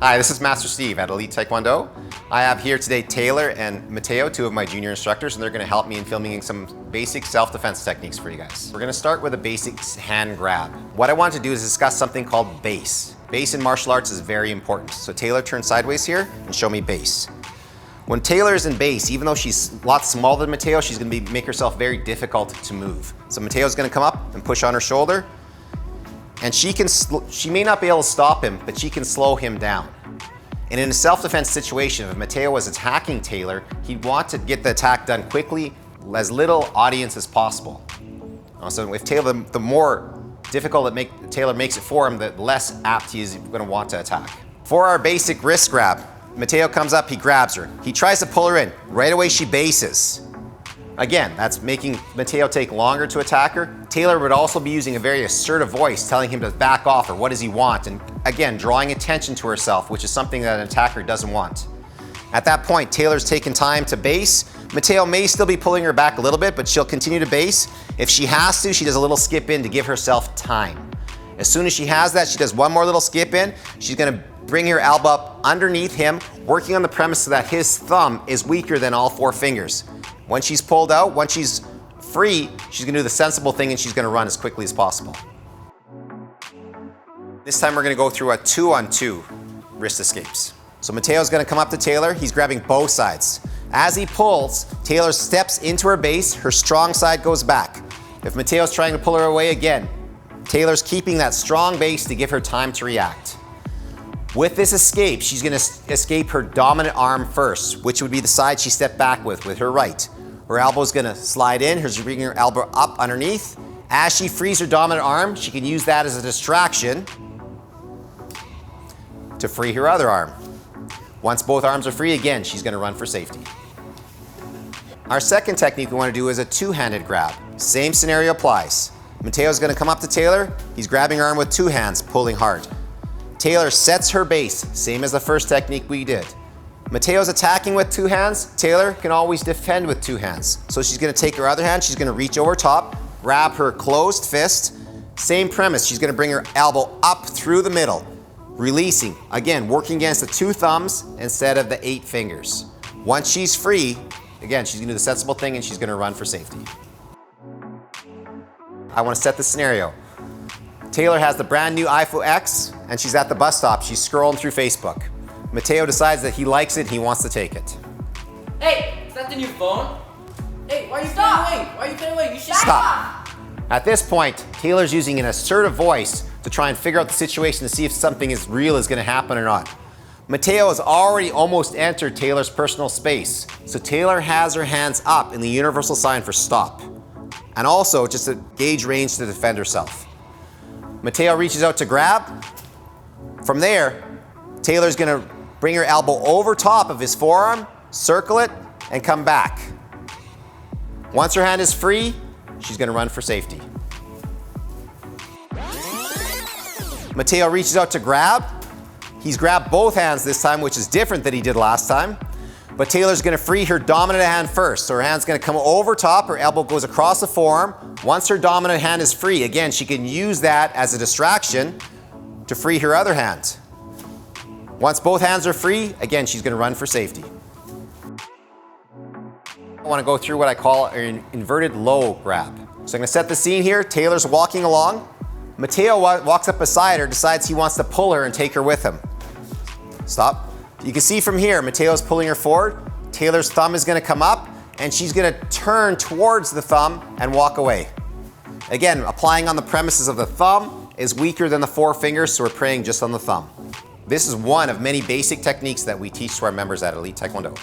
Hi, this is Master Steve at Elite Taekwondo. I have here today Taylor and Mateo, two of my junior instructors, and they're going to help me in filming some basic self-defense techniques for you guys. We're going to start with a basic hand grab. What I want to do is discuss something called base. Base in martial arts is very important. So Taylor, turn sideways here and show me base. When Taylor is in base, even though she's a lot smaller than Mateo, she's going to make herself very difficult to move. So Mateo's going to come up and push on her shoulder. And she may not be able to stop him, but she can slow him down. And in a self-defense situation, if Mateo was attacking Taylor, he'd want to get the attack done quickly, as little audience as possible. So if Taylor, the more difficult Taylor makes it for him, the less apt he is going to want to attack. For our basic wrist grab, Mateo comes up, he grabs her. He tries to pull her in. Right away she bases. Again, that's making Mateo take longer to attack her. Taylor would also be using a very assertive voice, telling him to back off or what does he want, and again, drawing attention to herself, which is something that an attacker doesn't want. At that point, Taylor's taken time to base. Mateo may still be pulling her back a little bit, but she'll continue to base. If she has to, she does a little skip in to give herself time. As soon as she has that, she does one more little skip in. She's gonna bring her elbow up underneath him, working on the premise so that his thumb is weaker than all four fingers. When she's pulled out, once she's free, she's gonna do the sensible thing and she's gonna run as quickly as possible. This time we're gonna go through a 2-on-2 wrist escapes. So Mateo's gonna come up to Taylor, he's grabbing both sides. As he pulls, Taylor steps into her base, her strong side goes back. If Mateo's trying to pull her away again, Taylor's keeping that strong base to give her time to react. With this escape, she's gonna escape her dominant arm first, which would be the side she stepped back with her right. Her elbow's gonna slide in, she's bringing her elbow up underneath. As she frees her dominant arm, she can use that as a distraction to free her other arm. Once both arms are free, again, she's gonna run for safety. Our second technique we wanna do is a two-handed grab. Same scenario applies. Mateo's gonna come up to Taylor, he's grabbing her arm with two hands, pulling hard. Taylor sets her base, same as the first technique we did. Mateo's attacking with two hands, Taylor can always defend with two hands. So she's gonna take her other hand, she's gonna reach over top, grab her closed fist, same premise, she's gonna bring her elbow up through the middle, releasing, again, working against the two thumbs instead of the 8 fingers. Once she's free, again, she's gonna do the sensible thing and she's gonna run for safety. I wanna set the scenario. Taylor has the brand new iPhone X and she's at the bus stop, she's scrolling through Facebook. Mateo decides that he likes it, he wants to take it. Hey, is that the new phone? Hey, why are you playing away? Why are you playing away? You should stop. At this point, Taylor's using an assertive voice to try and figure out the situation to see if something is gonna happen or not. Mateo has already almost entered Taylor's personal space, so Taylor has her hands up in the universal sign for stop, and also just to gauge range to defend herself. Mateo reaches out to grab. From there, Taylor's gonna bring her elbow over top of his forearm, circle it, and come back. Once her hand is free, she's gonna run for safety. Mateo reaches out to grab. He's grabbed both hands this time, which is different than he did last time. But Taylor's gonna free her dominant hand first. So her hand's gonna come over top, her elbow goes across the forearm. Once her dominant hand is free, again, she can use that as a distraction to free her other hand. Once both hands are free, again, she's gonna run for safety. I wanna go through what I call an inverted low grab. So I'm gonna set the scene here. Taylor's walking along. Mateo walks up beside her, decides he wants to pull her and take her with him. Stop. You can see from here, Mateo's pulling her forward. Taylor's thumb is gonna come up and she's gonna turn towards the thumb and walk away. Again, applying on the premises of the thumb is weaker than the 4 fingers, so we're preying just on the thumb. This is one of many basic techniques that we teach to our members at Elite Taekwondo.